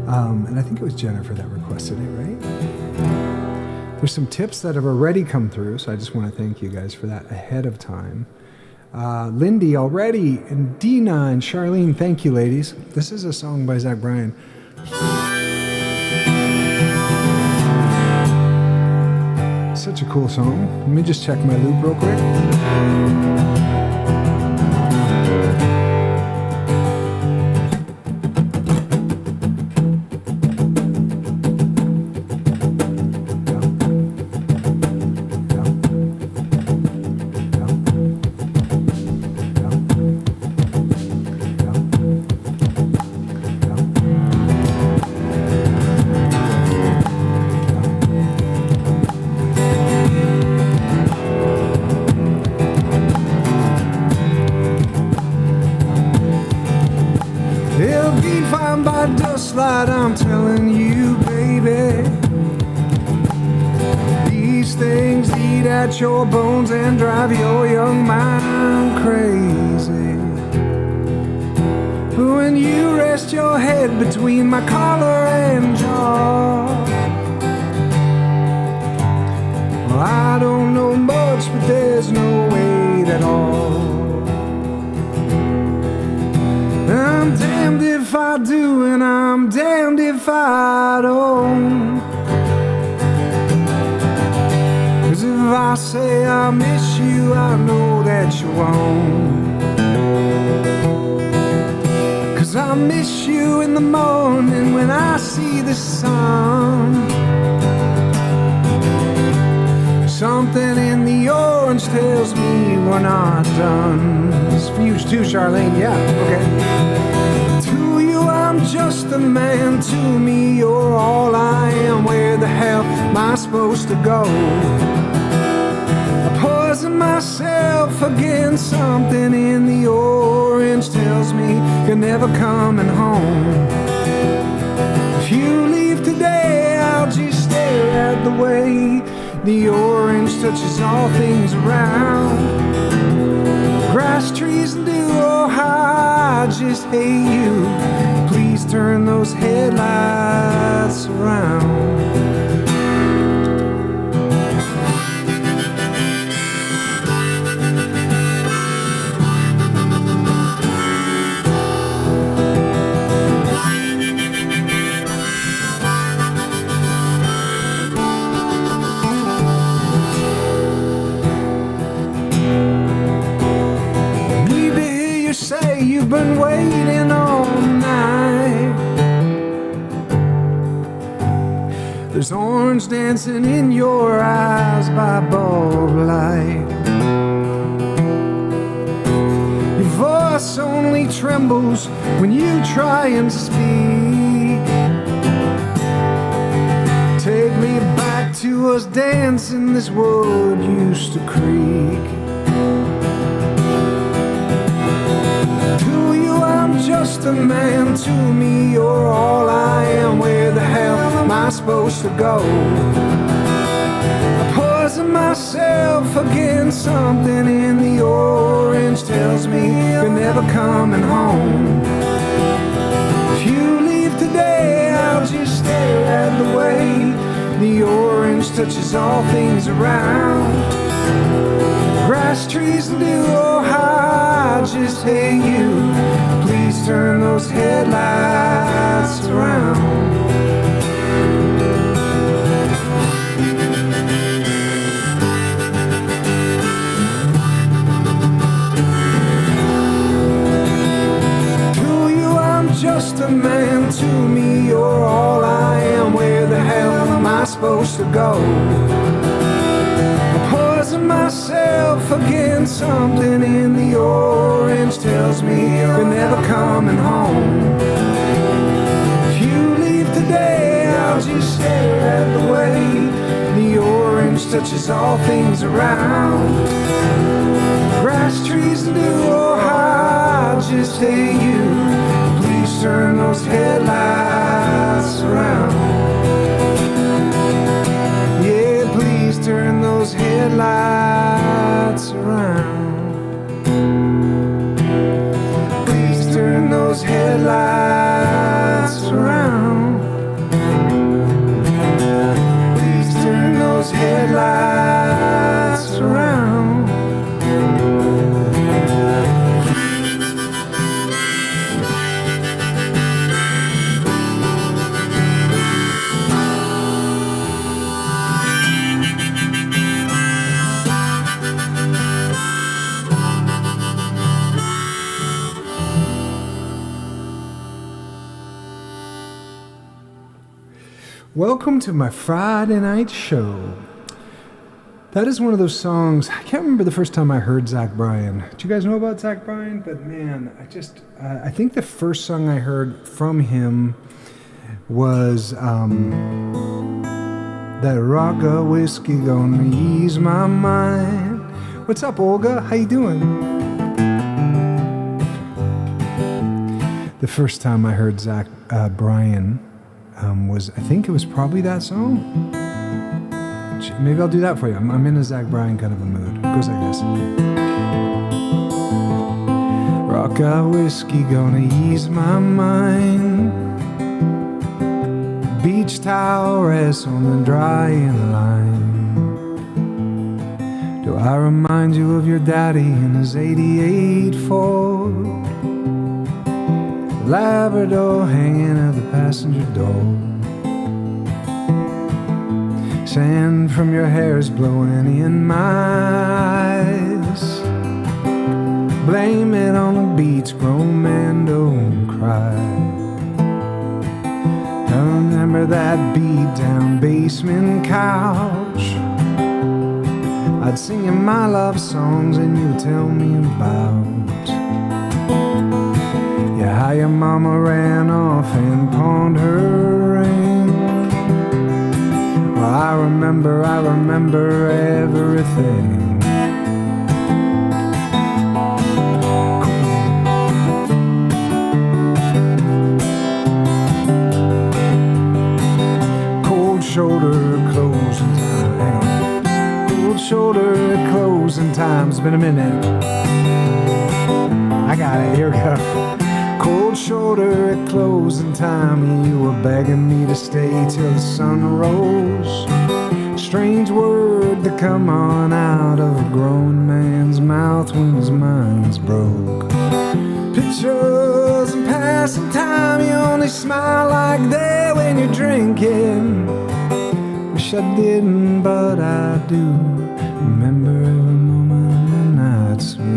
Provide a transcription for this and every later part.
And I think it was Jennifer that requested it, right? There's some tips that have already come through, so I just want to thank you guys for that ahead of time. Lindy already, and Dina and Charlene, thank you, ladies. This is a song by Zach Bryan. Such a cool song. Let me just check my loop real quick. I'm telling you, baby, these things eat at your bones and drive your young mind crazy. But when you rest your head between my collar and jaw, well, I don't know much, but there's no weight at all. I'm damned if I do, and I'm damned if I don't. 'Cause if I say I miss you, I know that you won't. 'Cause I miss you in the morning when I see the sun. Something in the orange tells me we're not done. It's for you too, Charlene, yeah, okay. To you I'm just a man, to me you're all I am. Where the hell am I supposed to go? I poison myself again, something in the orange tells me you're never coming home. If you leave today, I'll just stare at the way the orange touches all things around. Grass, trees, and dew, oh how I just hate you. Please turn those headlights around. You've been waiting all night. There's orange dancing in your eyes by bulb light. Your voice only trembles when you try and speak. Take me back to us dancing this wood used to creak. I'm just a man, to me you're all I am. Where the hell am I supposed to go? I poison myself again, something in the orange tells me you're never coming home. If you leave today, I'll just stare at the way the orange touches all things around. Grass, trees, and dew, oh how I just hate you. Please turn those headlights around. To you I'm just a man, to me you're all I am. Where the hell am I supposed to go? Myself again, something in the orange tells me you're never coming home. If you leave today, I'll just stare at the way the orange touches all things around. Grass, trees, and dew, oh how I just hate you. Please turn those headlights around. Turn those headlights around. Please turn those headlights around. headlights around. Welcome to my Friday night show. That is one of those songs, I can't remember the first time I heard Zach Bryan. Do you guys know about Zach Bryan? But man, I think the first song I heard from him was that rock of whiskey gonna ease my mind. What's up, Olga? How you doing? The first time I heard Zach Bryan was, I think it was probably that song. Maybe I'll do that for you. I'm in a Zach Bryan kind of a mood. It goes like this. Rock of whiskey gonna ease my mind. Beach towel rests on the drying line. Do I remind you of your daddy in his 88 Ford? Labrador hanging at the passenger door. Sand from your hair is blowing in my eyes. Blame it on the beach, grown men don't cry. I remember that beat down basement couch. I'd sing you my love songs and you'd tell me about how your mama ran off and pawned her ring. Well, I remember everything. Cold shoulder closing time. Cold shoulder closing time. It's been a minute. I got it. Here we go. Cold shoulder at closing time, and you were begging me to stay till the sun rose. Strange word to come on out of a grown man's mouth when his mind's broke. Pictures and passing time, you only smile like that when you're drinking. Wish I didn't, but I do. Remember every moment of the nights with you.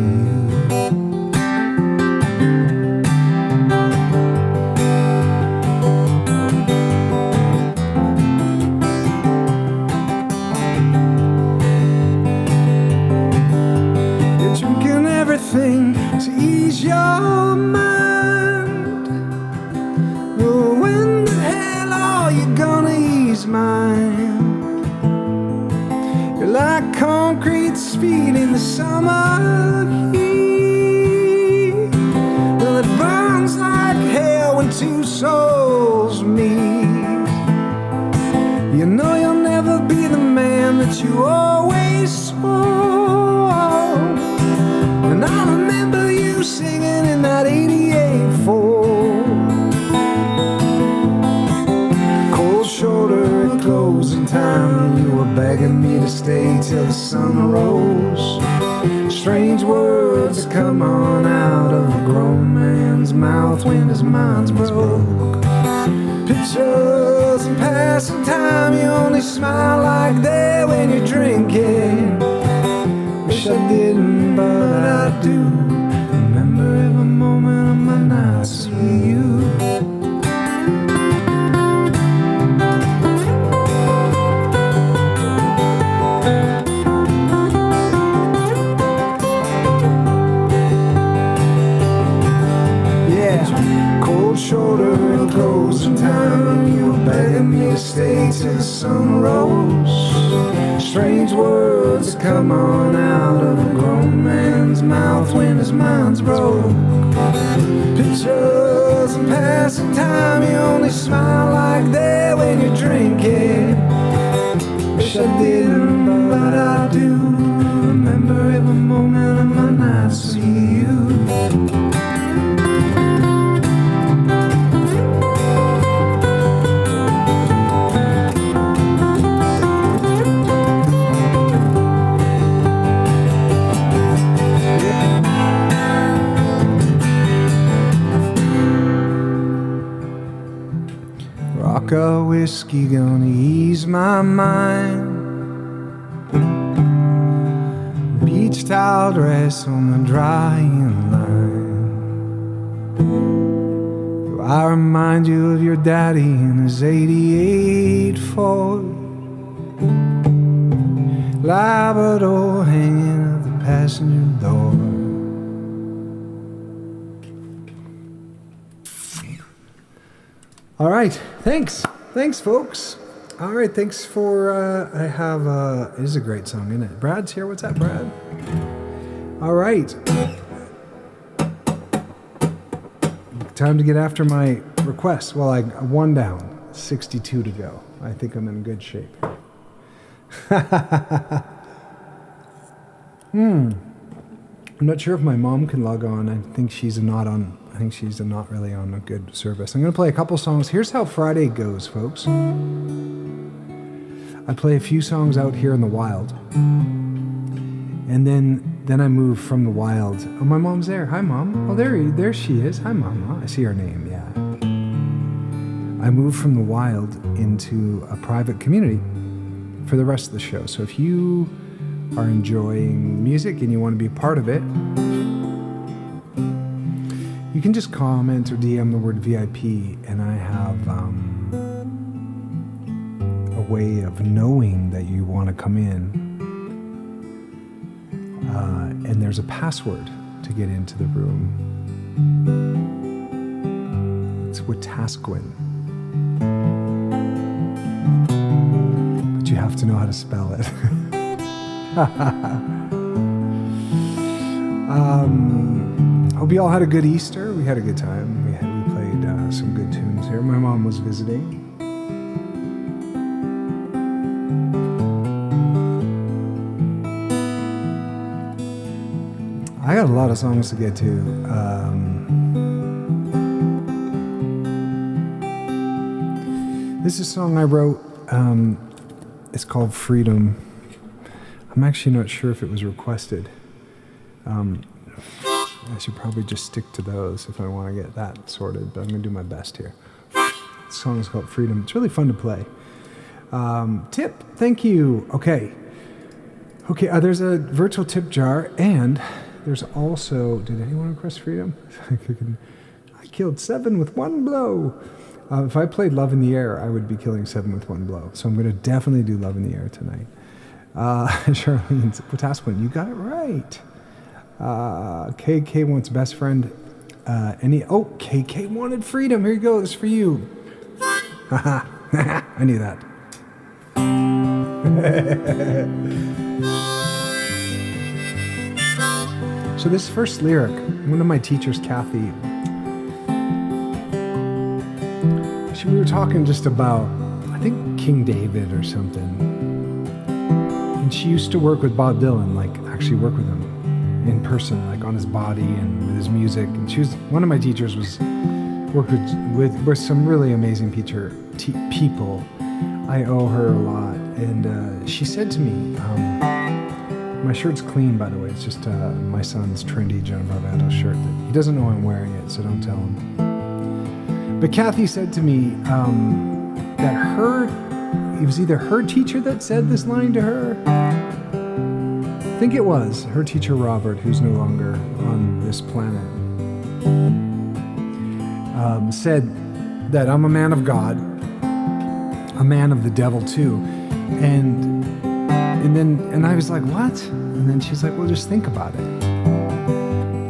To ease your mind. Oh, when the hell are you gonna ease mine? You're like concrete speed in the summer heat. Well, it burns like hell when two souls meet. You know you'll never be the man that you always swore. And I remember you singing in that 88 Ford. Cold shoulder at closing time, and you were begging me to stay till the sun rose. Strange words that come on out of a grown man's mouth when his mind's broke. Pictures and passing time, you only smile like that when you're drinking. Wish I didn't, but I do. Remember every moment of my nights with you. Yeah, cold shoulder and closing time. You were begging me to stay till the sun rose. Strange words that come on out of a grown man's mouth when his mind's broke. Pictures and passing time, you only smile like that when you're drinking. Wish I didn't, but I do. Remember every moment of my nights with you. Rock of whiskey gonna ease my mind. Beach towel dress on the drying line. Do I remind you of your daddy in his 88 Ford? Labrador hanging at the passenger door. All right, thanks, folks. All right, thanks for, I have, it is a great song, isn't it? Brad's here, what's up, Brad? All right. Time to get after my request. Well, I one down, 62 to go. I think I'm in good shape. I'm not sure if my mom can log on. I think she's not really on a good service. I'm going to play a couple songs. Here's how Friday goes, folks. I play a few songs out here in the wild. And then I move from the wild. Oh, my mom's there. Hi, Mom. Oh, there she is. Hi, Mama. I see her name, yeah. I move from the wild into a private community for the rest of the show. So if you are enjoying music and you want to be a part of it, you can just comment or DM the word VIP, and I have a way of knowing that you want to come in. And there's a password to get into the room. It's Wetaskiwin. But you have to know how to spell it. Hope you all had a good Easter. We had a good time. We played some good tunes here. My mom was visiting. I got a lot of songs to get to. This is a song I wrote. It's called Freedom. I'm actually not sure if it was requested. I should probably just stick to those if I want to get that sorted, but I'm going to do my best here. The song is called Freedom. It's really fun to play. Tip, thank you. Okay, there's a virtual tip jar, and there's also, did anyone request freedom? I killed 7 with one blow. If I played Love in the Air, I would be killing 7 with one blow. So I'm going to definitely do Love in the Air tonight. Charlene Wetaskiwin, you got it right. KK wants best friend. KK wanted freedom. Here you go. This is for you. I knew that. So this first lyric, one of my teachers, Kathy, we were talking just about, I think, King David or something. And she used to work with Bob Dylan, like actually work with him in person, like on his body and with his music. And she was, one of my teachers worked with some really amazing people. I owe her a lot. And she said to me, my shirt's clean, by the way. It's just my son's trendy John Bravado shirt. That he doesn't know I'm wearing it, so don't tell him. But Kathy said to me that it was either her teacher that said this line to her. I think it was her teacher, Robert, who's no longer on this planet, said that I'm a man of God, a man of the devil too. And I was like, what? And then she's like, well, just think about it.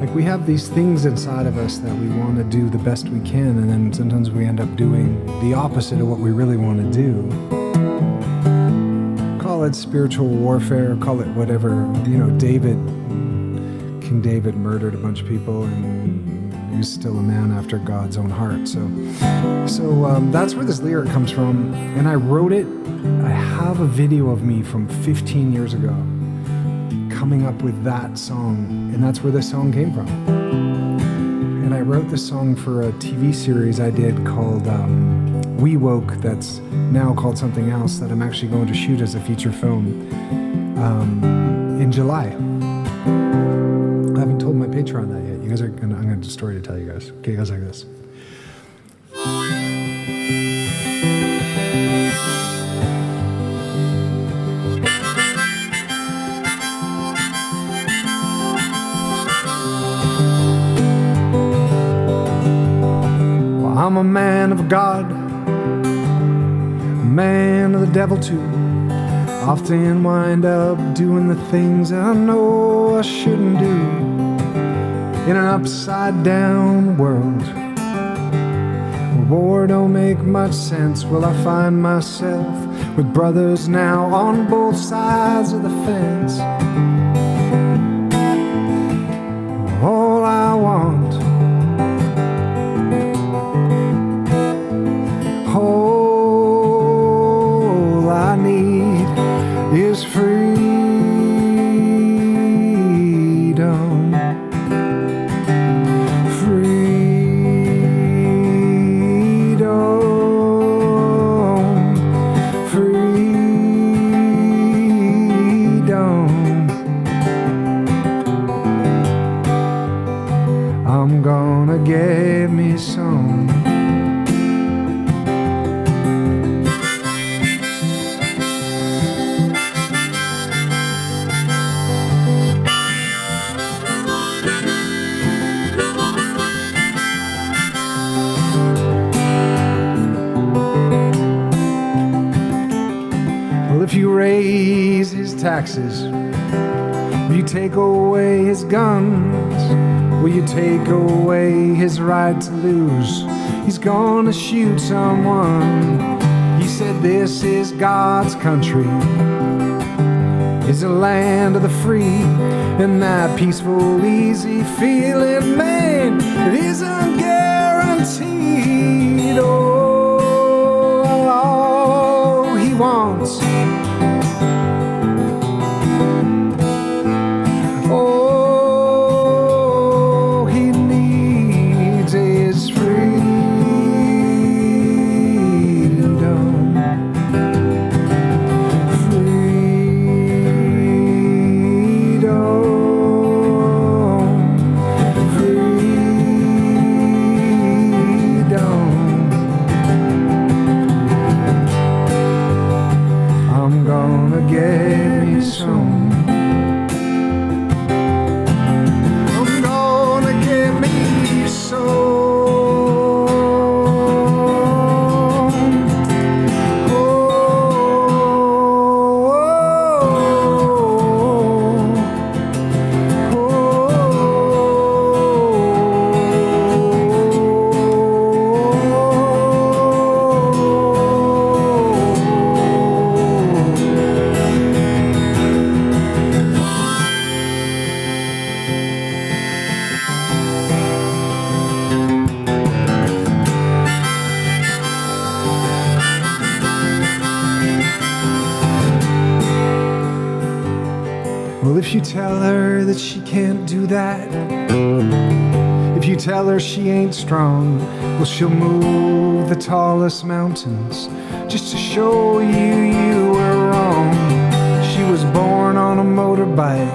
Like, we have these things inside of us that we want to do the best we can, and then sometimes we end up doing the opposite of what we really want to do. Call it spiritual warfare, call it whatever. You know, King David murdered a bunch of people, and he was still a man after God's own heart. So that's where this lyric comes from, and I wrote it. I have a video of me from 15 years ago coming up with that song, and that's where this song came from. And I wrote this song for a TV series I did called We Woke, that's now called something else, that I'm actually going to shoot as a feature film in July. I haven't told my Patreon that yet. I'm going to have a story to tell you guys. Okay, it goes like this. man of God, man of the devil too. Often wind up doing the things I know I shouldn't do. In an upside down world where war don't make much sense, will I find myself with brothers now on both sides of the fence? All I want, all I need is freedom. I'm gonna get me some. Well, if you raise his taxes, if you take away his guns, will you take away his right to lose? He's gonna shoot someone. He said this is God's country, is a land of the free, and that peaceful, easy feeling, man, it isn't guaranteed. Oh, all he wants, well, if you tell her that she can't do that, if you tell her she ain't strong, well, she'll move the tallest mountains just to show you were wrong. She was born on a motorbike,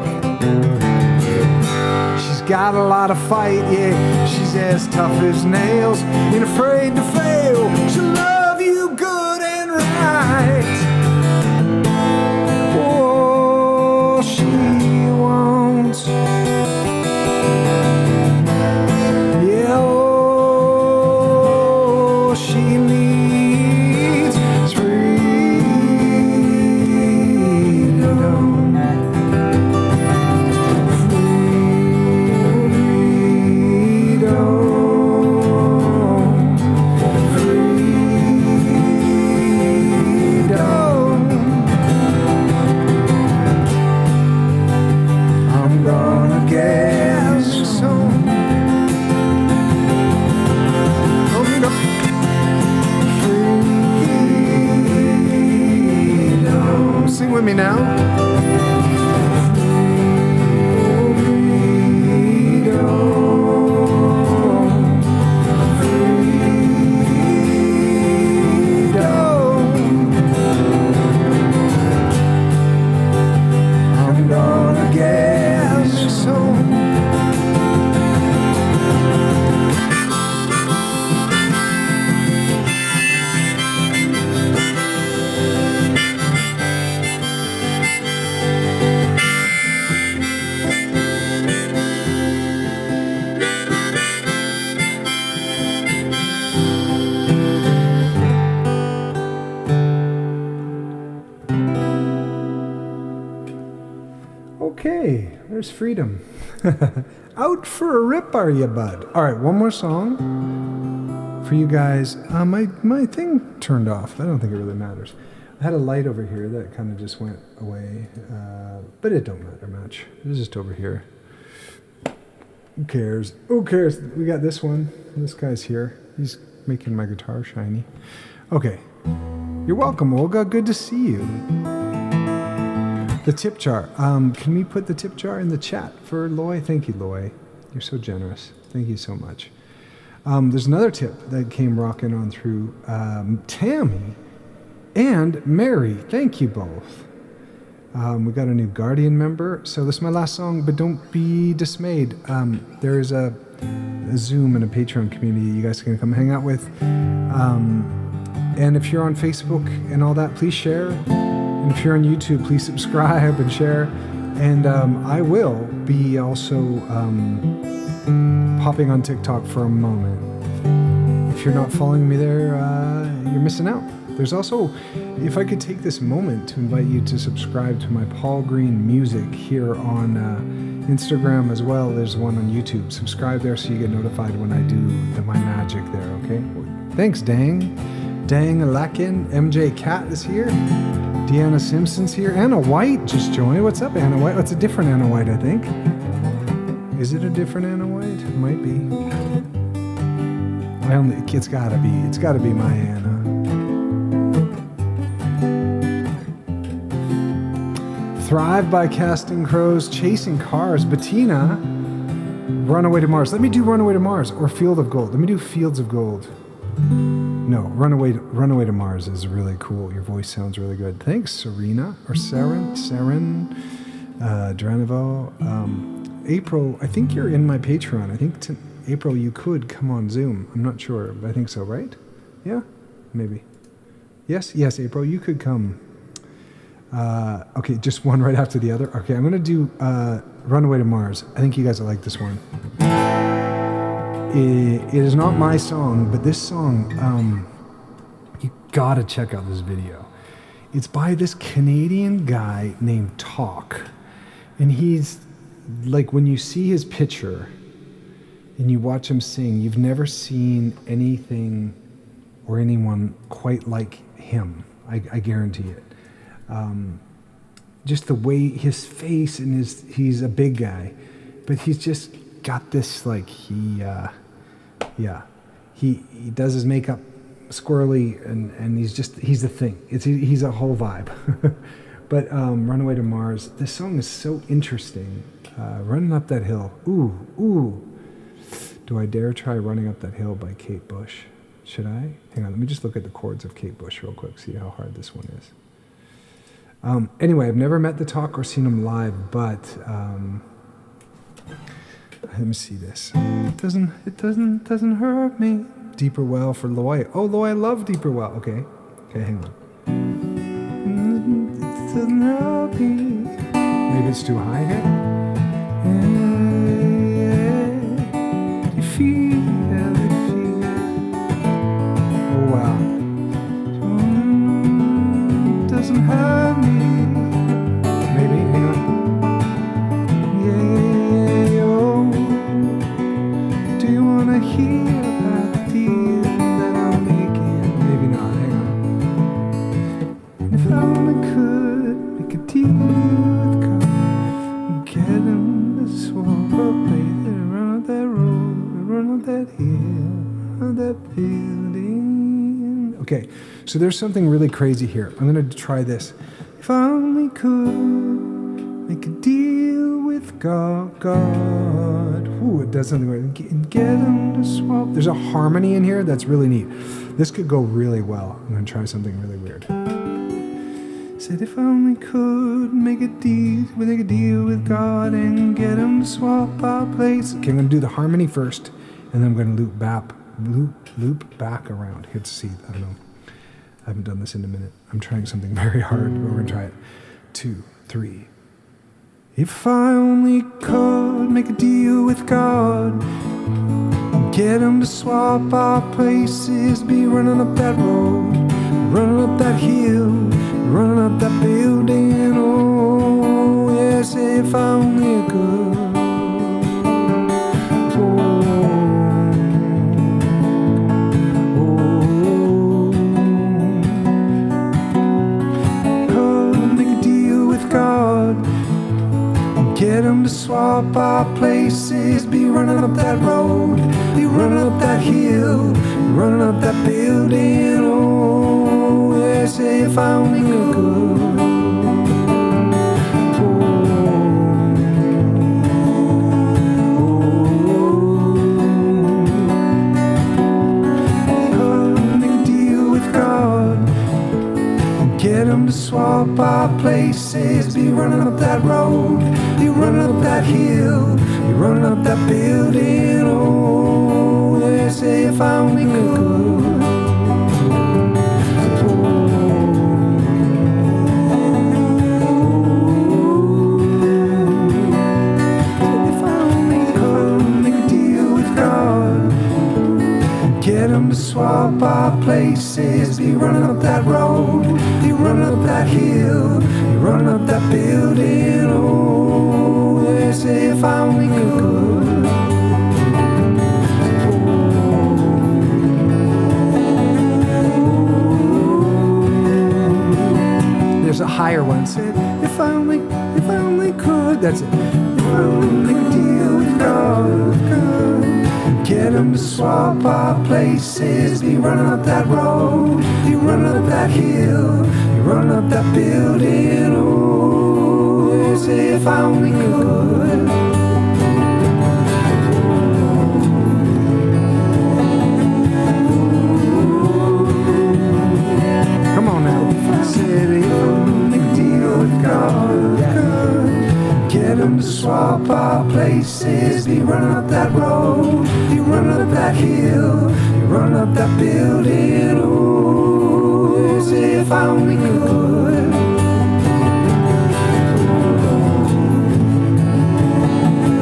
she's got a lot of fight, yeah, she's as tough as nails, ain't afraid to fail, she'll love you good and right. Sing with me now. I'm gonna get some. Okay, there's freedom. Out for a rip, are you, bud? All right, one more song for you guys. My thing turned off. I don't think it really matters. I had a light over here that kind of just went away, but it don't matter much. It's just over here. Who cares? Who cares? We got this one. This guy's here. He's making my guitar shiny. Okay. You're welcome, Olga. Good to see you. The tip jar. Can we put the tip jar in the chat for Loy? Thank you, Loy. You're so generous. Thank you so much. There's another tip that came rocking on through. Tammy and Mary. Thank you both. We got a new Guardian member. So this is my last song, but don't be dismayed. There is a Zoom and a Patreon community you guys can come hang out with. And if you're on Facebook and all that, please share. And if you're on YouTube, please subscribe and share. And I will be also popping on TikTok for a moment. If you're not following me there, you're missing out. There's also, if I could take this moment to invite you to subscribe to my Paul Greene music here on Instagram as well. There's one on YouTube. Subscribe there so you get notified when I do my magic there, okay? Thanks, Dang. Dang Alakin. MJ Cat is here. Deanna Simpson's here. Anna White just joined. What's up, Anna White? That's a different Anna White, I think. Is it a different Anna White? It might be. It's gotta be. It's gotta be my Anna. Thrive by Casting Crows, Chasing Cars, Bettina, Runaway to Mars. Let me do Runaway to Mars or Field of Gold. Let me do Fields of Gold. No, Runaway to Mars is really cool. Your voice sounds really good. Thanks, Serena or Saren, Dranivo. April, I think you're in my Patreon. I think April, you could come on Zoom. I'm not sure, but I think so, right? Yeah, maybe. Yes, April, you could come. Okay, just one right after the other. Okay, I'm going to do Runaway to Mars. I think you guys will like this one. It is not my song, but this song, you gotta check out this video. It's by this Canadian guy named Talk. And he's, like, when you see his picture and you watch him sing, you've never seen anything or anyone quite like him. I guarantee it. Just the way his face and he's a big guy, but he's just got this, like, he does his makeup squirrely and he's a thing. He's a whole vibe. But Runaway to Mars, this song is so interesting. Running Up That Hill. Ooh. Do I dare try Running Up That Hill by Kate Bush? Should I? Hang on, let me just look at the chords of Kate Bush real quick, see how hard this one is. Anyway, I've never met the Talk or seen him live, but let me see this. It doesn't hurt me. Deeper Well for Loy. Oh, Loy, I love Deeper Well. Okay, hang on. It doesn't hurt me. Maybe it's too high here. You feel. Oh wow. Doesn't hurt me. Maybe, hang on. Do you wanna hear about the deal that I'm making? Maybe not, hang on. If I only could make a deal with God, get him to swap a place and run up that road, run up that hill, run up that building. Okay, so there's something really crazy here. I'm gonna try this. If I only could make a deal with God. Ooh, it does something weird. Get him to swap. There's a harmony in here that's really neat. This could go really well. I'm gonna try something really weird. Said if I only could make a deal with God and get him to swap our place. Okay, I'm gonna do the harmony first, and then I'm gonna loop back around. Hit C. I don't know. I haven't done this in a minute. I'm trying something very hard, but we're gonna try it. 2, 3. If I only could make a deal with God, get him to swap our places, be running up that road, running up that hill, running up that building. Oh, yes, if I to swap our places. Be running up that road, be running up that hill, be running up that building. Oh, yeah, say if I only could. Get them to swap our places. Be running up that road, be running up that hill, be running up that building. Oh, they say if I only could. If I only could make a deal with God. Get them to swap our places. Be running up that road, be running up that hill, be running up that building. Oh, they say if I only could. There's a higher one. Said if I only could. That's it. If I only make a deal with God. Get them to swap our places. Be running up that road, be running up that hill, be running up that building. Oh, they say if I only could. Come on now. If I said if I only make a deal with God. Get them to swap our places. Be running up that road, be running up that hill, be running up that building. Oh, say if I only could.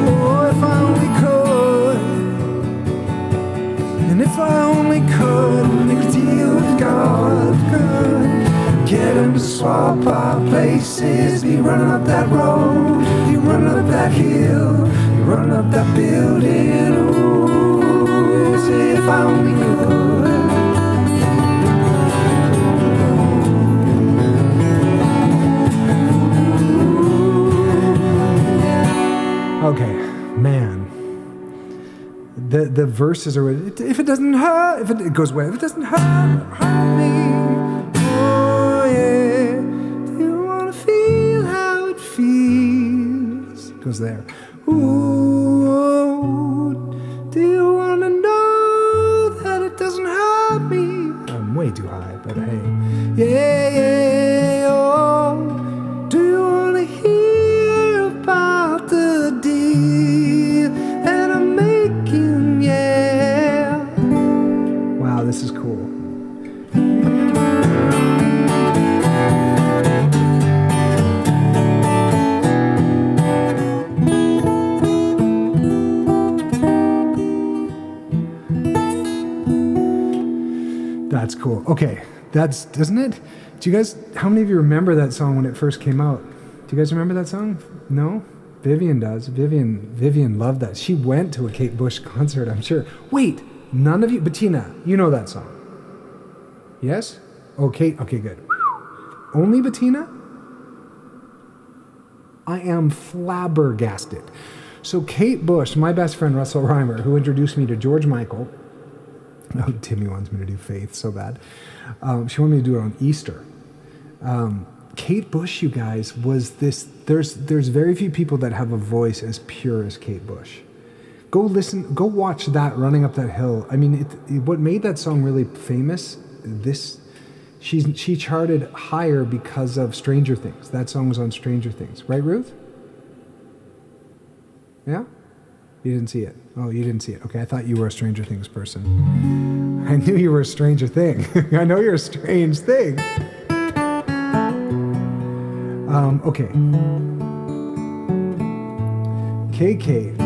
Oh, if I only could. And if I only could make a deal with God. Get them to swap our places. Be running up that road, be running up that hill, be running up that building. Oh, say if I only could. Okay, man. The verses are, if it doesn't hurt, if it goes away, if it doesn't hurt me. Goes there. Ooh, do you want to know that it doesn't hurt me? I'm way too high, but hey. Yeah, oh, do you want to hear about the deal that I'm making? Yeah. Wow, this is cool. That's cool. Okay, doesn't it? Do you guys, how many of you remember that song when it first came out? Do you guys remember that song? No? Vivian does. Vivian loved that. She went to a Kate Bush concert, I'm sure. Wait, none of you, Bettina, you know that song? Yes? Okay, good. Only Bettina? I am flabbergasted. So Kate Bush, my best friend Russell Reimer, who introduced me to George Michael. Oh, Timmy wants me to do Faith so bad. She wanted me to do it on Easter. Kate Bush, you guys, was this. There's very few people that have a voice as pure as Kate Bush. Go watch that Running Up That Hill. I mean, what made that song really famous? She charted higher because of Stranger Things. That song was on Stranger Things, right, Ruth? Yeah. You didn't see it. Oh, you didn't see it. Okay, I thought you were a Stranger Things person. I knew you were a Stranger Thing. I know you're a strange thing. Okay. KK,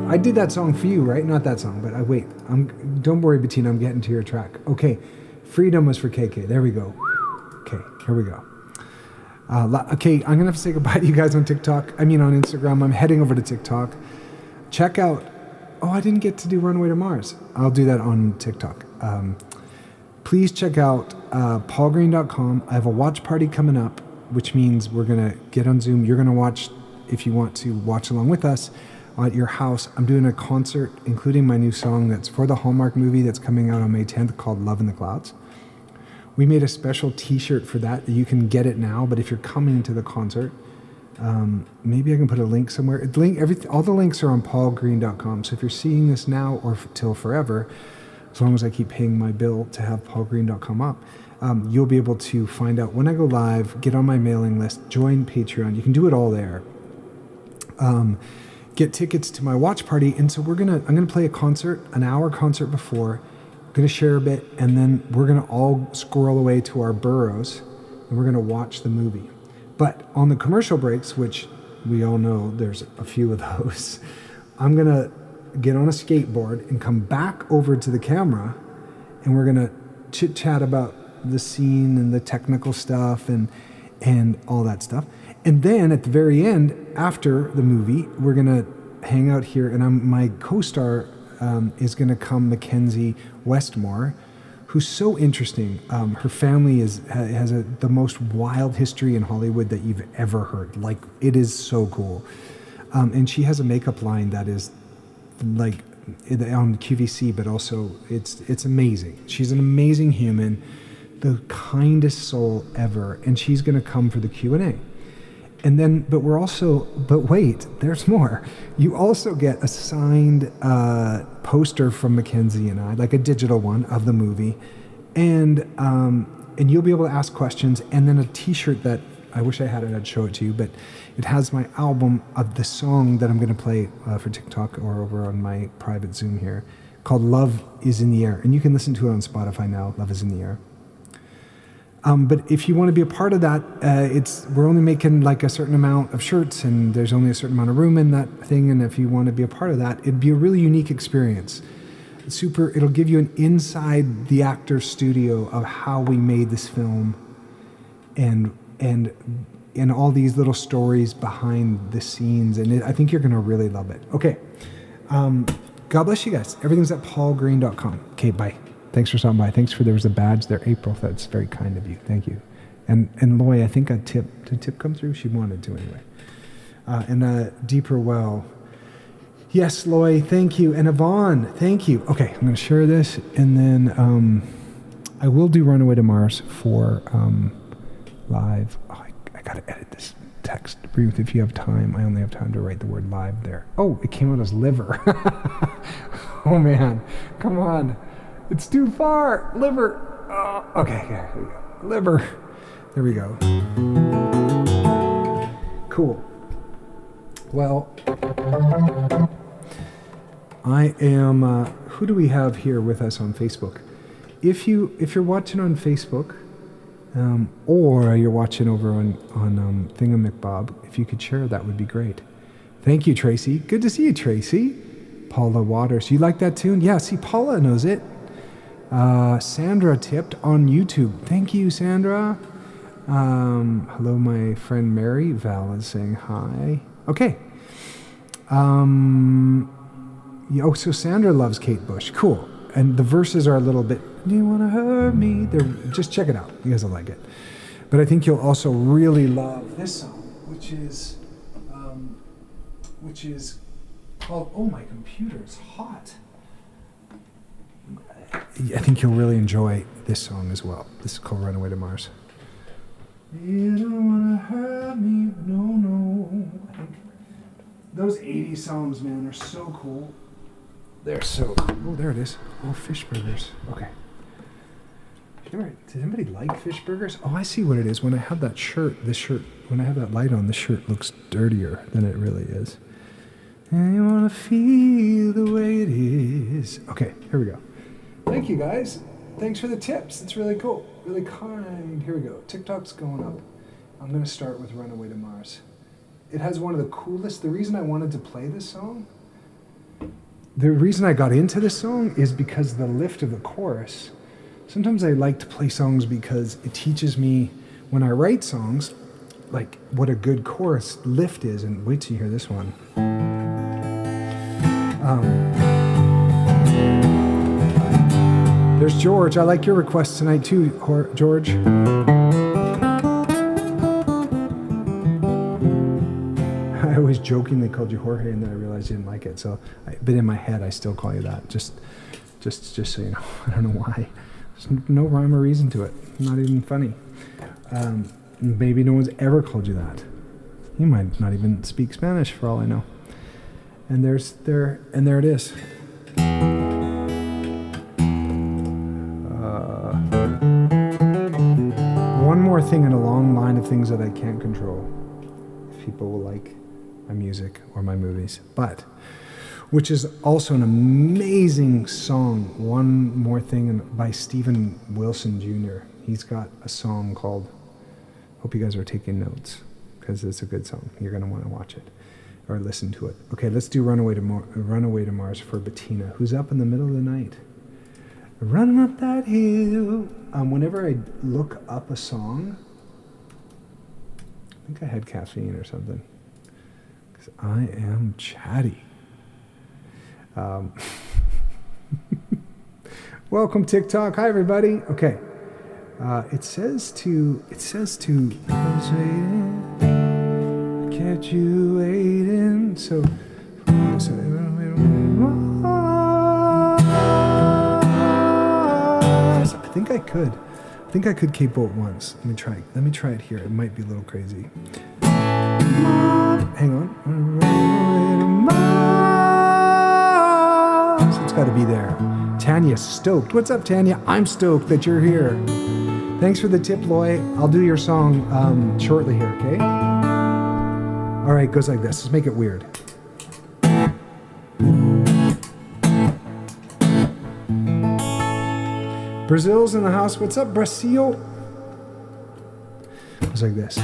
I did that song for you, right? Not that song, but wait. Don't worry, Bettina, I'm getting to your track. Okay, Freedom was for KK. There we go. Okay, here we go. Okay, I'm going to have to say goodbye to you guys on TikTok. On Instagram. I'm heading over to TikTok. Check out, I didn't get to do Runaway to Mars. I'll do that on TikTok. Please check out paulgreene.com. I have a watch party coming up, which means we're going to get on Zoom. You're going to watch if you want to watch along with us at your house. I'm doing a concert, including my new song that's for the Hallmark movie that's coming out on May 10th called Love in the Clouds. We made a special t-shirt for that. You can get it now, but if you're coming to the concert, maybe I can put a link somewhere. All the links are on paulgreene.com. So if you're seeing this now or till forever, as long as I keep paying my bill to have paulgreene.com up, you'll be able to find out when I go live, get on my mailing list, join Patreon. You can do it all there. Get tickets to my watch party. And so I'm gonna play a concert, an hour concert before. I'm gonna share a bit, and then we're gonna all squirrel away to our burrows, and we're gonna watch the movie. But on the commercial breaks, which we all know there's a few of those, I'm gonna get on a skateboard and come back over to the camera, and we're gonna chit chat about the scene and the technical stuff and all that stuff. And then at the very end, after the movie, we're gonna hang out here, and my co-star is gonna come, Mackenzie Westmore, who's so interesting. Her family has the most wild history in Hollywood that you've ever heard. Like, it is so cool. And she has a makeup line that is like on QVC, but also it's amazing. She's an amazing human, the kindest soul ever, and she's going to come for the Q&A. And then, but wait, there's more. You also get a signed poster from Mackenzie and I, like a digital one of the movie, and you'll be able to ask questions, and then a T-shirt that I wish I had it, I'd show it to you, but it has my album of the song that I'm going to play for TikTok or over on my private Zoom here, called Love is in the Air, and you can listen to it on Spotify now. Love is in the Air. But if you want to be a part of that, we're only making like a certain amount of shirts, and there's only a certain amount of room in that thing. And if you want to be a part of that, it'd be a really unique experience. It'll give you an inside the actor's studio of how we made this film, and all these little stories behind the scenes. And I think you're going to really love it. Okay. God bless you guys. Everything's at paulgreene.com. Okay, bye. Thanks for stopping by. There was a badge there, April. That's very kind of you. Thank you. And Loy, I think did tip come through? She wanted to anyway. And Deeper Well. Yes, Loy, thank you. And Yvonne, thank you. Okay, I'm going to share this, and then I will do Runaway to Mars for live. Oh, I got to edit this text. Ruth, if you have time, I only have time to write the word live there. Oh, it came out as liver. Oh, man. Come on. It's too far. Liver. Oh, okay, here we go. Liver. There we go. Cool. Well, I am. Who do we have here with us on Facebook? If you're watching on Facebook, or you're watching over on Thingamacbob, if you could share, that would be great. Thank you, Tracy. Good to see you, Tracy. Paula Waters. You like that tune? Yeah. See, Paula knows it. Sandra tipped on YouTube. Thank you, Sandra. Hello, my friend Mary. Val is saying hi. Okay. So Sandra loves Kate Bush. Cool. And the verses are a little bit, do you want to hurt me? Just check it out. You guys will like it. But I think you'll also really love this song, which is called, oh, my computer is hot. I think you'll really enjoy this song as well. This is called Runaway to Mars. You don't want to hurt me, no. I think those 80s songs, man, are so cool. They're so cool. Oh, there it is. Oh, fish burgers. Okay. Did anybody like fish burgers? Oh, I see what it is. When I have that when I have that light on, the shirt looks dirtier than it really is. And you want to feel the way it is. Okay, here we go. Thank you, guys. Thanks for the tips. It's really cool. Really kind. Here we go. TikTok's going up. I'm going to start with Runaway to Mars. It has one of the coolest... The reason I wanted to play this song... The reason I got into this song is because the lift of the chorus. Sometimes I like to play songs because it teaches me, when I write songs, like what a good chorus lift is. And wait till you hear this one. There's George. I like your request tonight too, George. I always jokingly called you Jorge, and then I realized you didn't like it. So, but in my head, I still call you that. Just so you know. I don't know why. There's no rhyme or reason to it. Not even funny. Maybe no one's ever called you that. You might not even speak Spanish for all I know. And there it is. One more thing in a long line of things that I can't control. If people will like my music or my movies. But, which is also an amazing song, One More Thing by Steven Wilson Jr. He's got a song called, hope you guys are taking notes, because it's a good song. You're going to want to watch it or listen to it. Okay, let's do Runaway to Mars for Bettina, who's up in the middle of the night. Running up that hill. Whenever I look up a song, I think I had caffeine or something, because I am chatty. Welcome TikTok. Hi everybody. Okay. It says to catch you waiting. So I think I could capo it once. Let me try it here. It might be a little crazy. Hang on. So it's got to be there. Tanya's stoked. What's up, Tanya? I'm stoked that you're here. Thanks for the tip, Loy. I'll do your song shortly here, okay? All right, it goes like this. Let's make it weird. Brazil's in the house. What's up, Brazil? It was like this.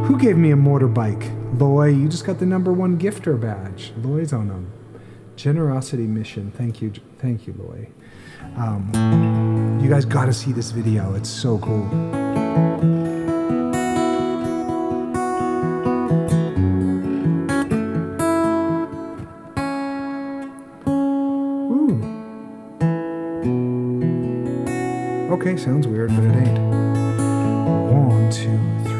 Who gave me a motorbike? Loy, you just got the #1 gifter badge. Loy's on a generosity mission. Thank you, Loy. You guys got to see this video. It's so cool. Okay, sounds weird, but it ain't. 1, 2, 3,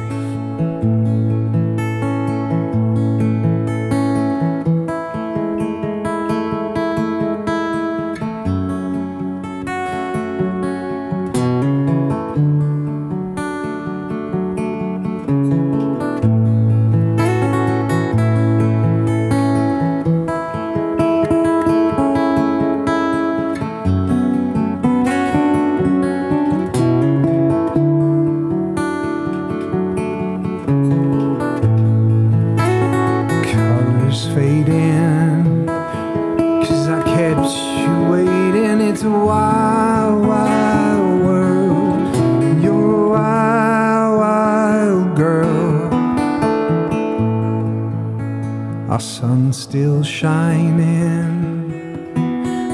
still shining,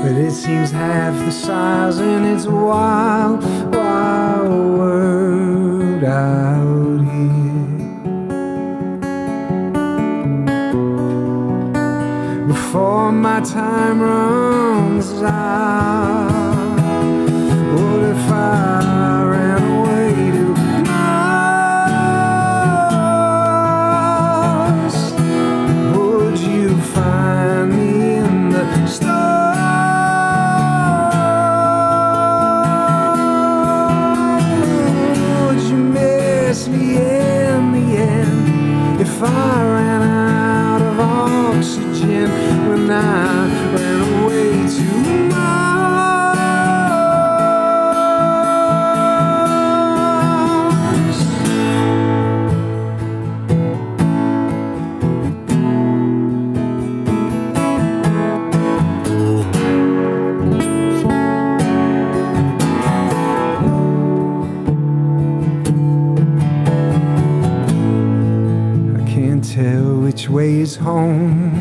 but it seems half the size, and it's a wild, wild world out here. Before my time runs out, what if I ran away to Mars? Would you find me in the stars? Would you miss me in the end if I ran out of oxygen when I ran away to Mars? Tell which way is home.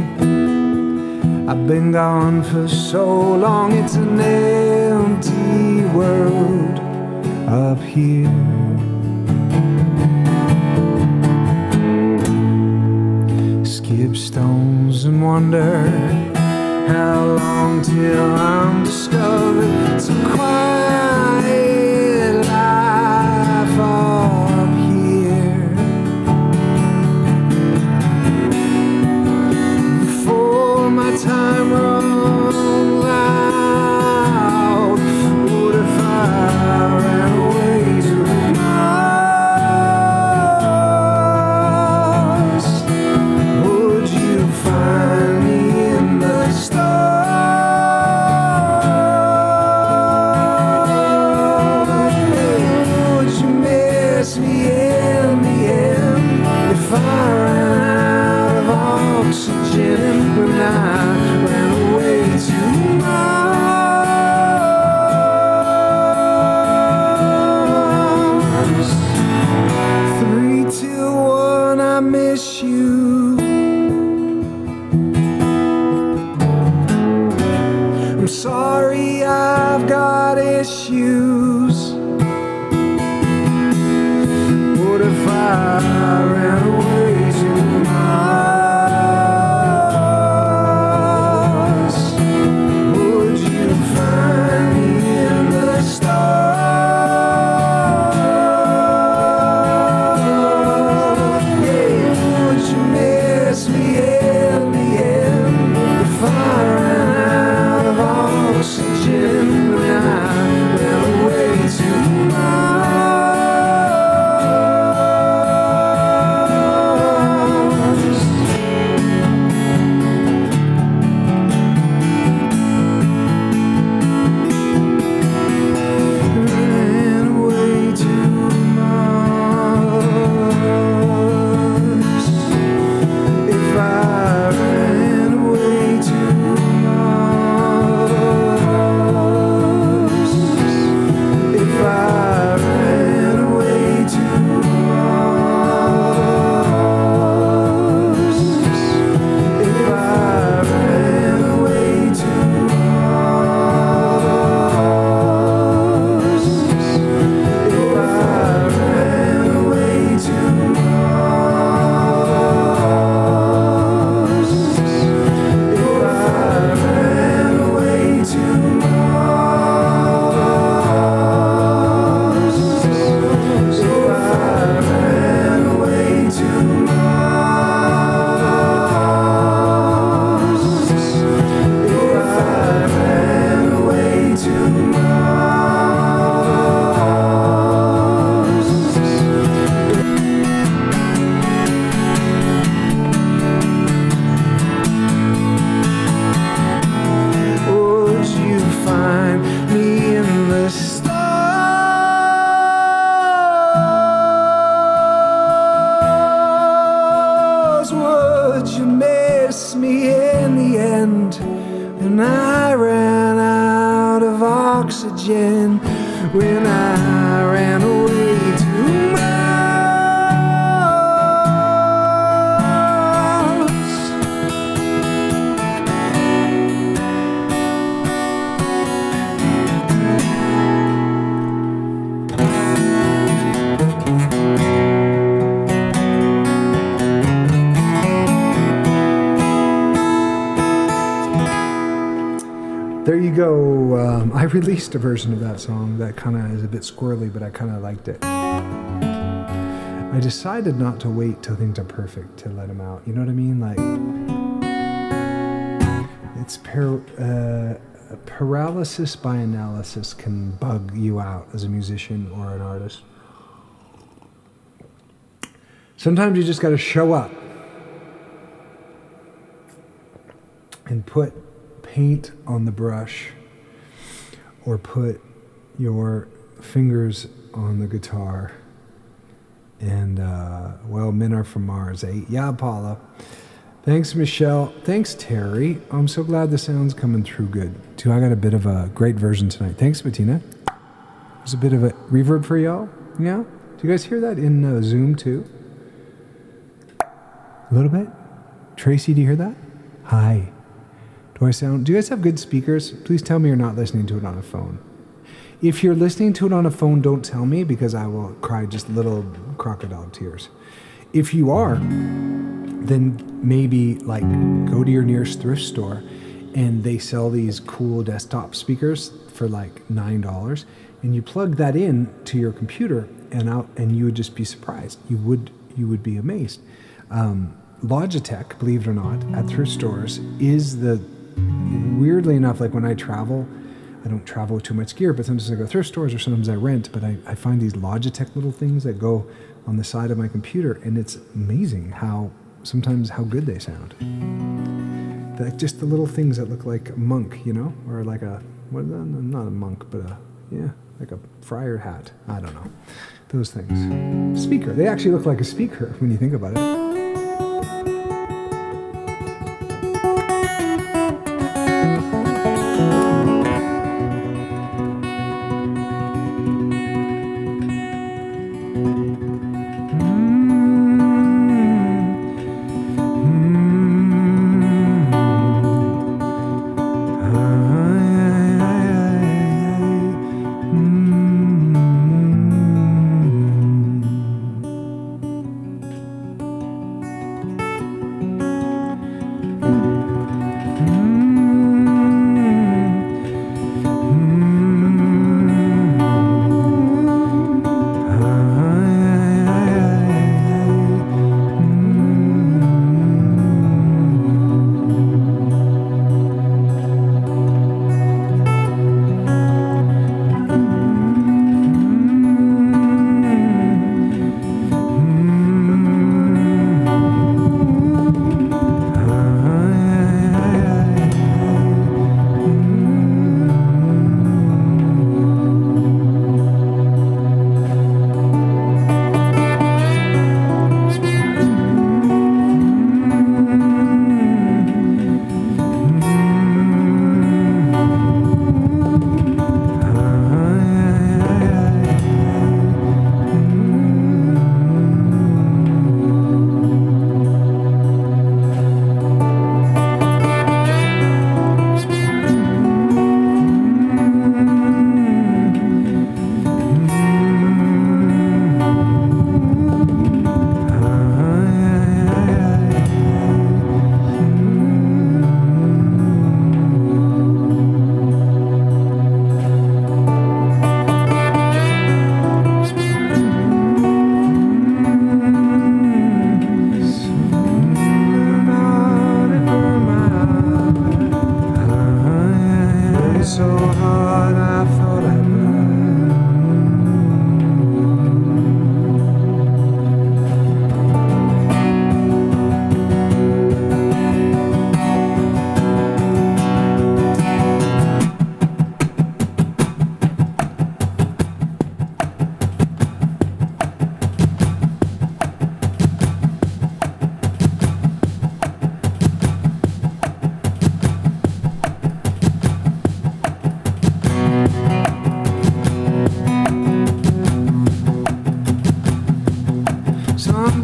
I've been gone for so long, it's an empty world up here. Skip stones and wonder how long till I'm discovered. Some quiet life up here. imagine when I ran away too much. There you go. I released a version of that song that kind of is a bit squirrely, but I kind of liked it. I decided not to wait till things are perfect to let them out. You know what I mean? Like, it's paralysis by analysis can bug you out as a musician or an artist. Sometimes you just got to show up and put paint on the brush or put your fingers on the guitar and well, men are from Mars, eh? Yeah, Paula. Thanks, Michelle. Thanks, Terry. I'm so glad the sound's coming through good too. I got a bit of a great version tonight. Thanks, Bettina. There's a bit of a reverb for y'all. Yeah, do you guys hear that in Zoom too? A little bit. Tracy, do you hear that? Hi. Do you guys have good speakers? Please tell me you're not listening to it on a phone. If you're listening to it on a phone, don't tell me because I will cry just little crocodile tears. If you are, then maybe like go to your nearest thrift store and they sell these cool desktop speakers for like $9 and you plug that in to your computer and you would just be surprised. You would be amazed. Logitech, believe it or not, at thrift stores is weirdly enough, like when I travel, I don't travel with too much gear, but sometimes I go to thrift stores or sometimes I rent, but I find these Logitech little things that go on the side of my computer, and it's amazing how good they sound. Just the little things that look like a monk, you know, or like not a monk, but like a friar hat. I don't know. Those things. Speaker. They actually look like a speaker when you think about it.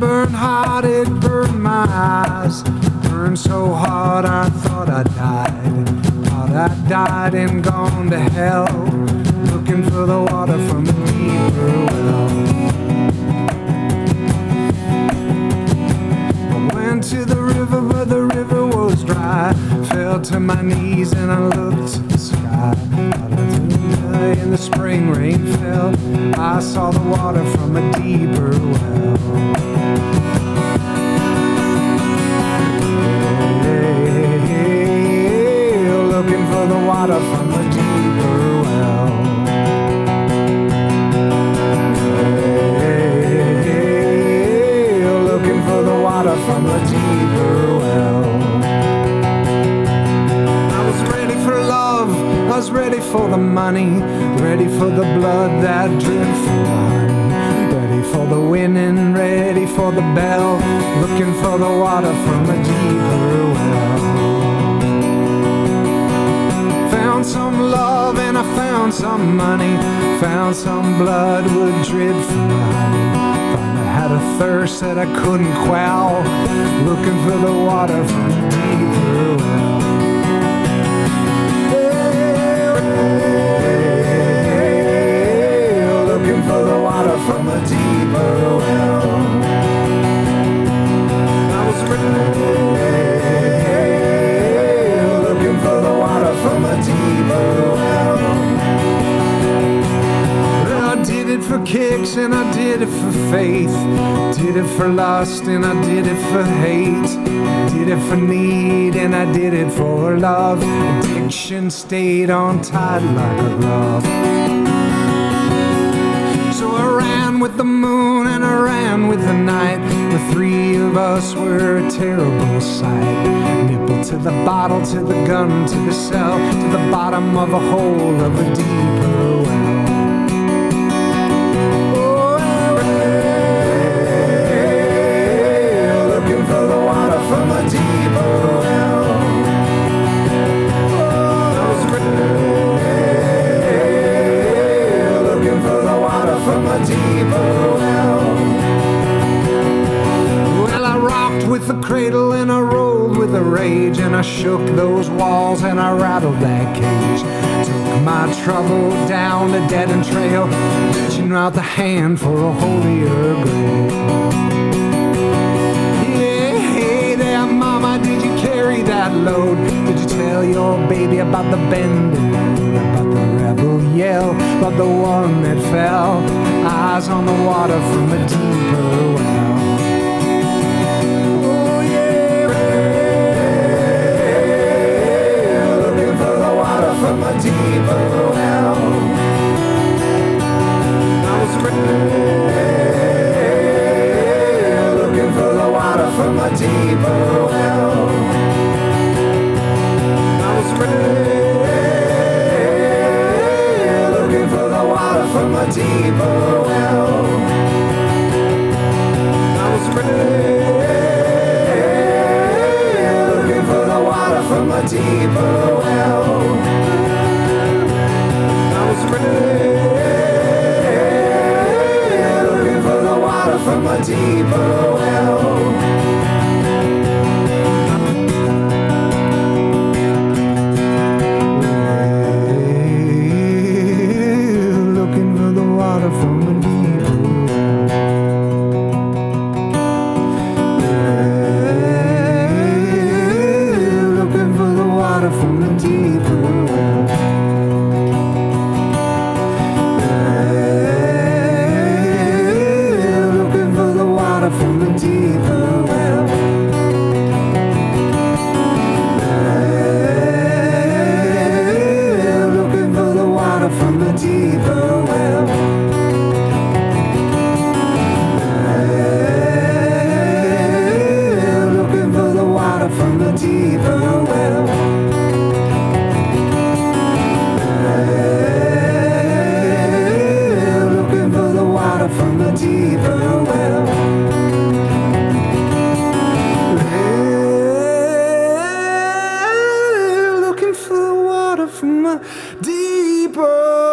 burned hot, it burned my eyes. Burned so hard I thought I died. Thought I died and gone to hell, looking for the water from a deeper well. I went to the river, but the river was dry. Fell to my knees and I looked to the sky. And the spring rain fell. I saw the water from a deeper well. Looking for the water from a deeper well. Looking for the water from a deeper well. I was ready for love, I was ready for the money, ready for the blood that dripped from mine, ready for the winning, ready for the bell, looking for the water from a deeper well. Found some love and I found some money, found some blood would drip from mine. Found I had a thirst that I couldn't quell, looking for the water from a deeper well. Looking for the water from a deeper well. I was looking for the water from a deeper well. I did it for kicks and I did it for faith. Did it for lust and I did it for hate. Did it for need and I did it for love. Addiction stayed on tight like a glove. So I ran with the moon and I ran with the night. The three of us were a terrible sight. Nipple to the bottle, to the gun, to the cell, to the bottom of a hole of a deeper well. Looking for the water from a deeper well. I was looking for the water from a deeper well. Well, I rocked with the cradle and I rolled with the rage, and I shook those walls and I rattled that cage. Took my trouble down the dead-end trail, reaching out the hand for a holier grave. Mama, did you carry that load? Did you tell your baby about the bending road, about the rebel yell, about the one that fell? Eyes on the water from a deeper well. Oh yeah, looking for the water from a deeper well. I was looking for the water from a deeper well. I was looking for the water from a deeper well. I was looking for the water from a deeper well. I was looking for the water from a deeper well.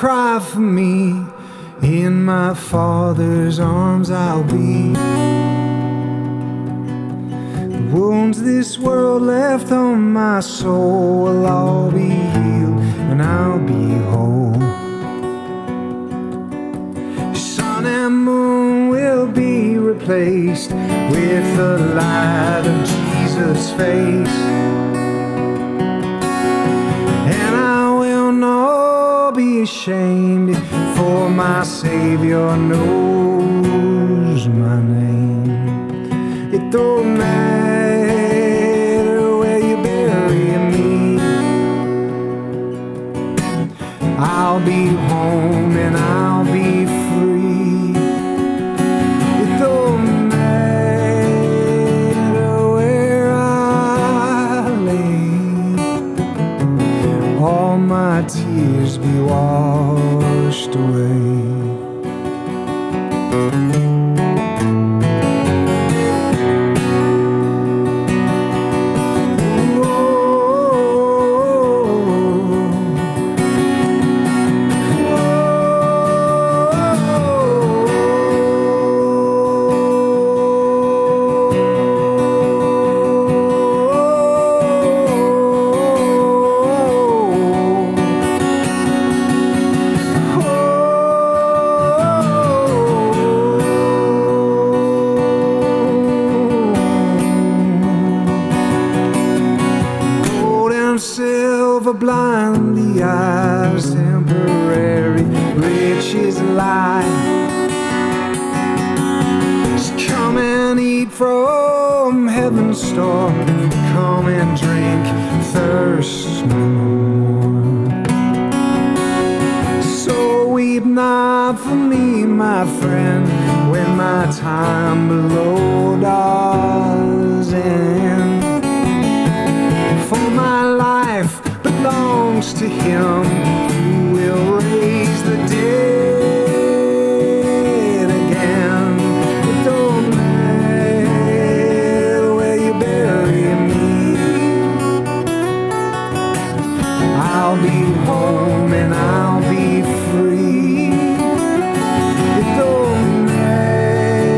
cry for me. In my Father's arms I'll be. The wounds this world left on my soul will all be healed and I'll be whole. Sun and moon will be replaced with the light of Jesus' face. And I will not be ashamed, for my Savior knows my name. It don't matter where you bury me, I'll be home and I'll be free. It don't matter where I lay, all my tears be washed away. Silver blind the eyes, temporary riches lie. Just come and eat from heaven's store, come and drink, thirst no more. So weep not for me, my friend, when my time below does end. For my life belongs to Him who will raise the dead again. It don't matter where you bury me, I'll be home and I'll be free. It don't matter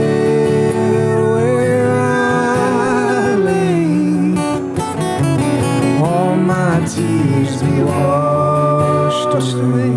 where I lay, all my tears be washed away.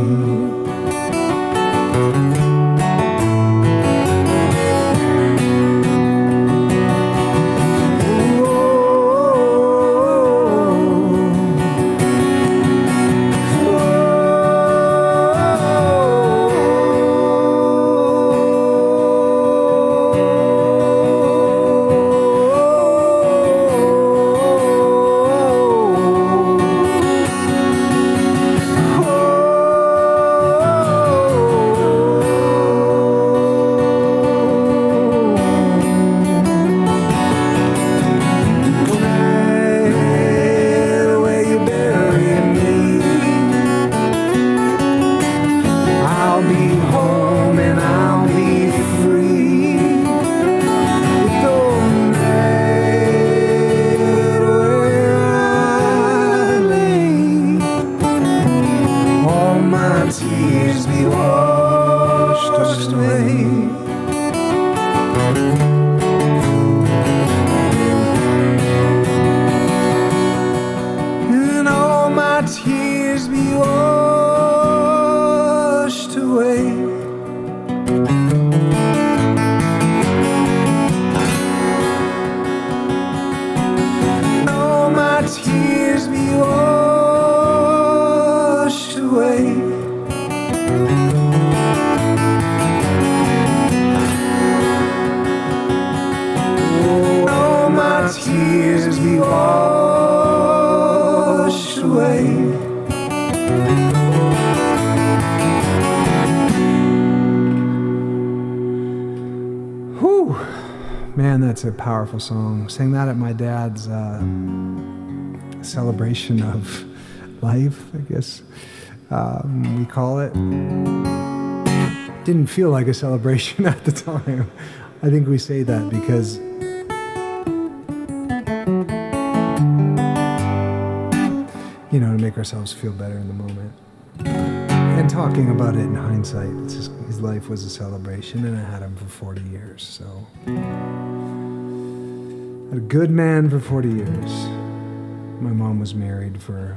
Tears be washed away. And all my tears be washed away. All my tears be washed away. All my tears be washed away. Whew. Man, that's a powerful song. Sang that at my dad's celebration of life, I guess we call it. Didn't feel like a celebration at the time. I think we say that because to make ourselves feel better in the moment. And talking about it in hindsight. It's just, his life was a celebration, and I had him for 40 years. So, a good man for 40 years. My mom was married for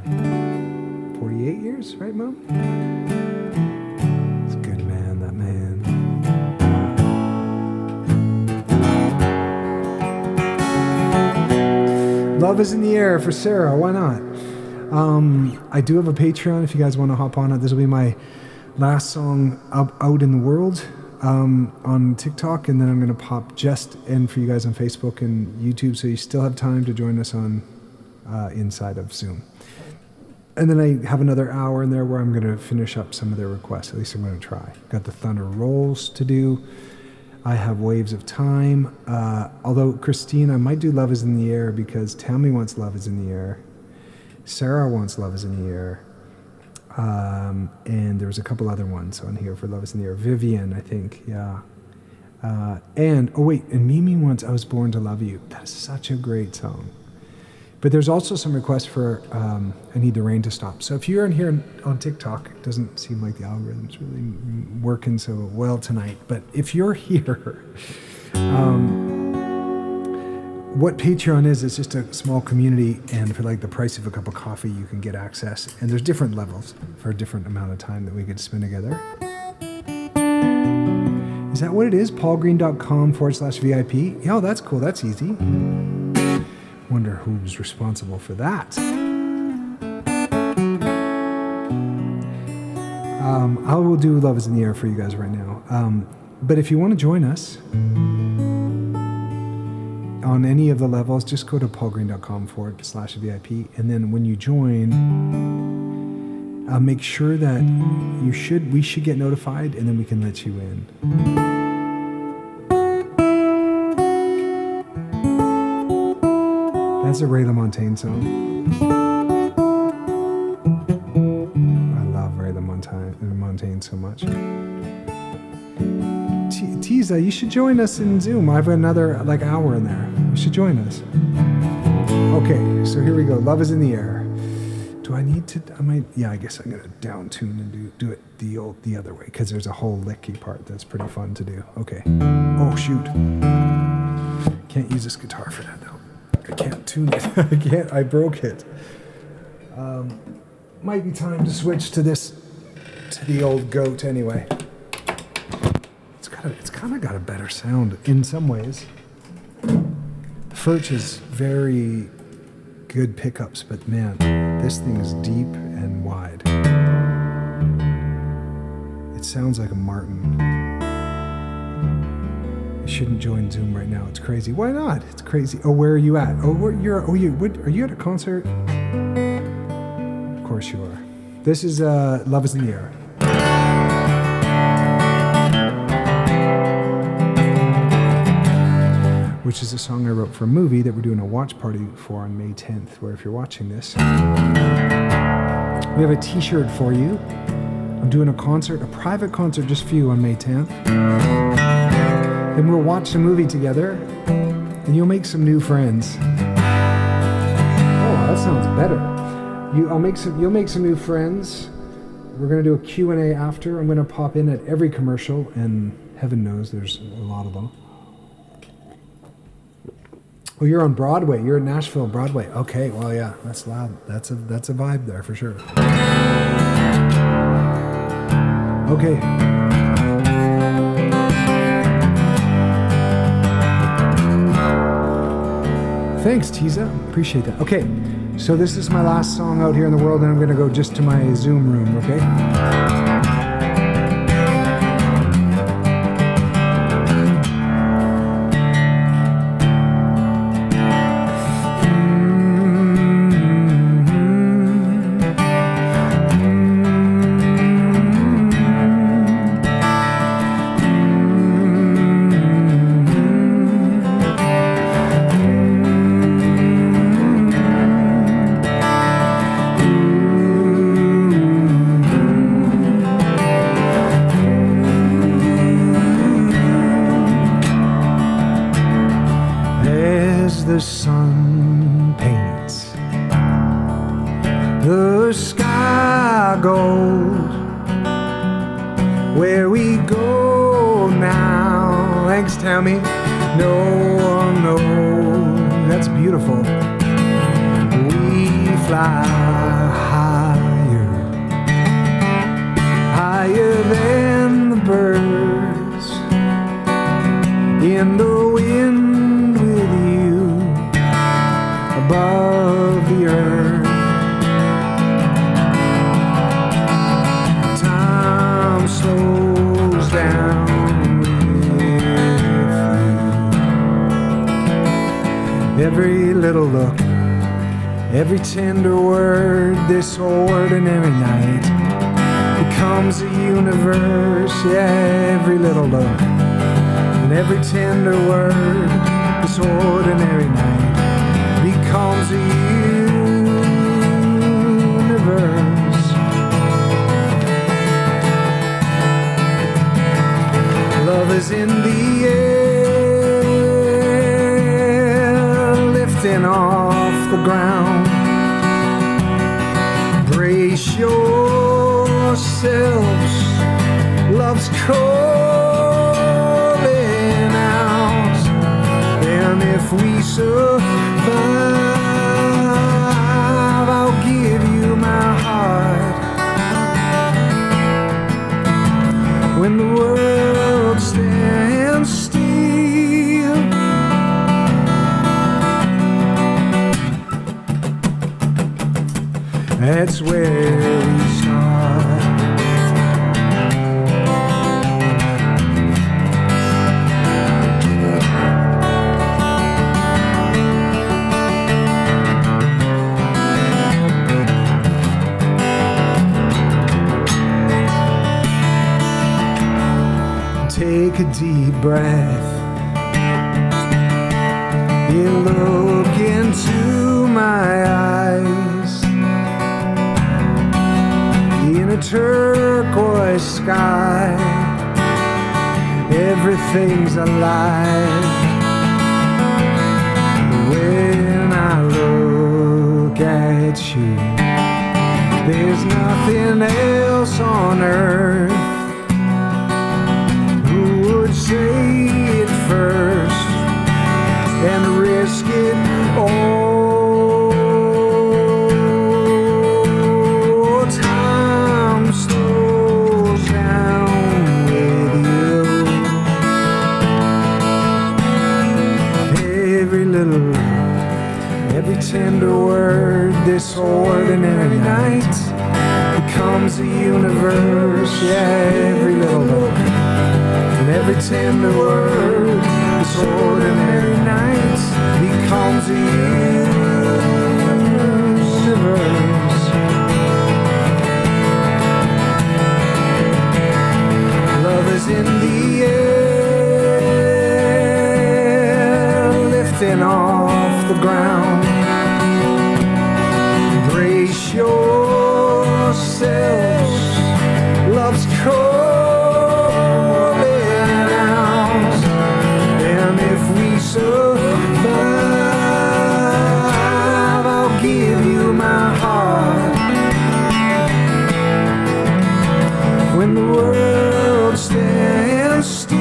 48 years, right, Mom? He's a good man, that man. Love is in the air for Sarah. Why not? I do have a Patreon if you guys want to hop on it. This will be my last song out in the world on TikTok, and then I'm going to pop just in for you guys on Facebook and YouTube, so you still have time to join us on inside of Zoom. And then I have another hour in there where I'm going to finish up some of their requests. At least I'm going to try. Got the Thunder Rolls to do. I have Waves of Time. Although, Christine, I might do Love is in the Air because Tammy wants Love is in the Air. Sarah wants Love is in the Air. And there's a couple other ones on here for Love is in the Air. Vivian, I think, yeah. And Mimi wants I Was Born to Love You. That is such a great song. But there's also some requests for I Need the Rain to Stop. So if you're in here on TikTok, it doesn't seem like the algorithm's really working so well tonight. But if you're here, what Patreon is, it's just a small community, and for like the price of a cup of coffee, you can get access. And there's different levels for a different amount of time that we could spend together. Is that what it is? paulgreene.com/VIP? Yeah, that's cool. That's easy. Wonder who's responsible for that. I will do Love is in the Air for you guys right now. But if you want to join us on any of the levels, just go to paulgreene.com/VIP. And then when you join, make sure that we should get notified, and then we can let you in. That's a Ray LaMontagne song. I love Ray LaMontagne so much. Tiza, you should join us in Zoom. I have another hour in there. You should join us. Okay, so here we go. Love is in the Air. Do I need to? I guess I'm gonna down tune and do it the other way, because there's a whole licky part that's pretty fun to do. Okay. Oh shoot. Can't use this guitar for that though. I can't tune it. I broke it. Might be time to switch to the old goat anyway. It's kind of got a better sound in some ways. Furch is very good pickups, but man, this thing is deep and wide. It sounds like a Martin. You shouldn't join Zoom right now. It's crazy. Why not? It's crazy. Oh, where are you at? Are you at a concert? Of course you are. This is Love is in the Air. Which is a song I wrote for a movie that we're doing a watch party for on May 10th, where if you're watching this, we have a t-shirt for you. I'm doing a private concert just for you on May 10th. Then we'll watch the movie together, and you'll make some new friends. Oh, that sounds better. You'll make some new friends. We're going to do a Q&A after. I'm going to pop in at every commercial, and heaven knows there's a lot of them. Oh, you're on Broadway. You're at Nashville, Broadway. Okay, well, yeah, that's loud. That's a vibe there for sure. Okay. Thanks, Tiza. Appreciate that. Okay, so this is my last song out here in the world, and I'm going to go just to my Zoom room, okay? The sun paints the sky gold, where we go now. Thanks, Tammy. No one knows. That's beautiful. We fly higher, higher than the birds, in the wind with you, above the earth. Time slows down with you. Every little look, every tender word, this ordinary night becomes a universe. Yeah, every little look and every tender word, this ordinary night becomes a universe. Love is in the air, lifting off the ground. Brace yourselves, love's calling out. And if we survive, I'll give you my heart. When the world stands still, that's where we start. Take a deep breath. You look into my eyes. In a turquoise sky, everything's alive. When I look at you, there's nothing else on earth. Say it first and risk it all. Time slows down with you. Every little, every tender word, this ordinary night becomes a universe. Yeah, every little look and every tender word, this ordinary night becomes a universe. Love is in the air, lifting off the ground. Brace yourselves, love's cold. Survive, I'll give you my heart. When the world stands still,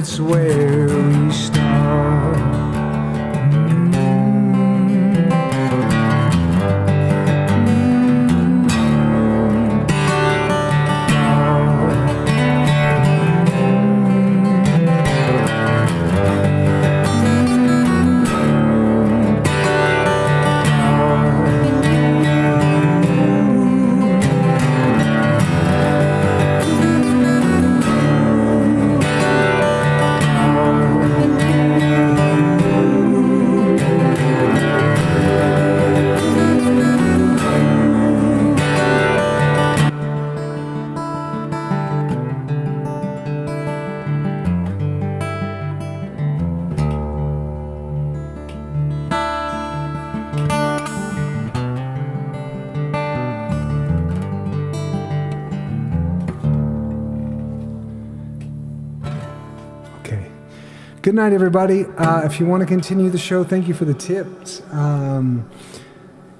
it's where we start. Okay. Good night, everybody. If you want to continue the show, thank you for the tips.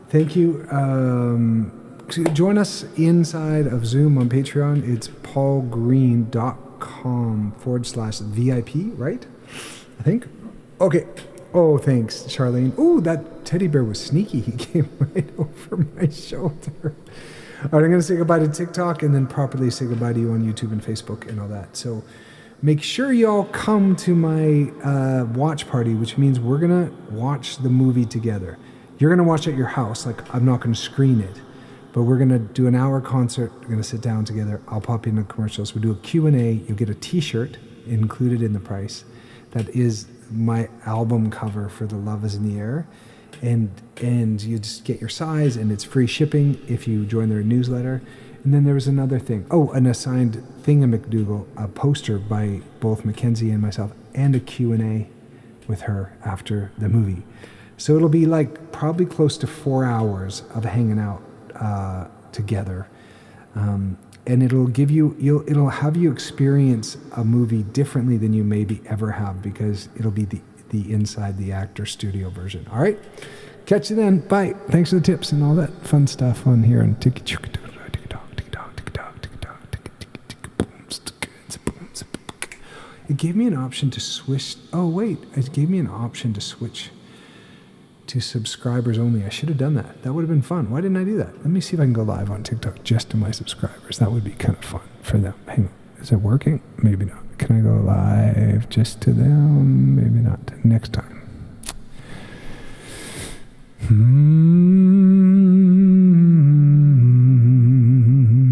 Thank you. Join us inside of Zoom on Patreon. It's paulgreene.com/VIP, right? I think. Okay. Oh, thanks, Charlene. Oh, that teddy bear was sneaky. He came right over my shoulder. All right, I'm going to say goodbye to TikTok and then properly say goodbye to you on YouTube and Facebook and all that. So make sure you all come to my watch party, which means we're going to watch the movie together. You're going to watch at your house. Like, I'm not going to screen it, but we're going to do an hour concert. We're going to sit down together. I'll pop in the commercials. We'll do a Q&A. You'll get a t-shirt included in the price. That is my album cover for The Love Is in the Air. And you just get your size, and it's free shipping if you join their newsletter. And then there was another thing. Oh, an assigned thingamacdoodle, a poster by both Mackenzie and myself, and a Q&A with her after the movie. So it'll be like probably close to 4 hours of hanging out together. And it'll give you, it'll have you experience a movie differently than you maybe ever have, because it'll be the inside the actor studio version. All right, catch you then. Bye. Thanks for the tips and all that fun stuff on here on TikTok. It gave me an option to switch. Oh wait, it gave me an option to switch to subscribers only. I should have done that. That would have been fun. Why didn't I do that? Let me see if I can go live on TikTok just to my subscribers. That would be kind of fun for them. Hang on. Is it working? Maybe not. Can I go live just to them? Maybe not. Next time.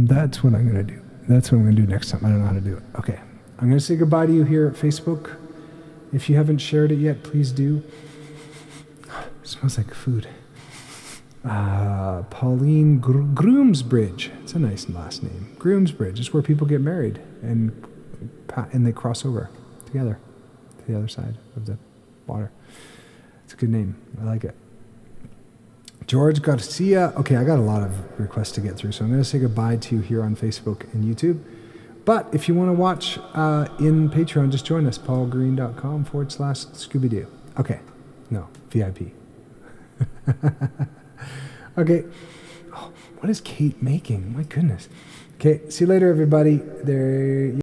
That's what I'm going to do. That's what I'm going to do next time. I don't know how to do it. Okay. I'm going to say goodbye to you here at Facebook. If you haven't shared it yet, please do. It smells like food. Pauline Groomsbridge. It's a nice last name. Groomsbridge. It's where people get married and they cross over together to the other side of the water. It's a good name. I like it. George Garcia. Okay, I got a lot of requests to get through, so I'm going to say goodbye to you here on Facebook and YouTube. But if you want to watch in Patreon, just join us, paulgreene.com/Scooby-Doo. Okay. No, VIP. Okay. Oh, what is Kate making? My goodness. Okay, see you later, everybody. There.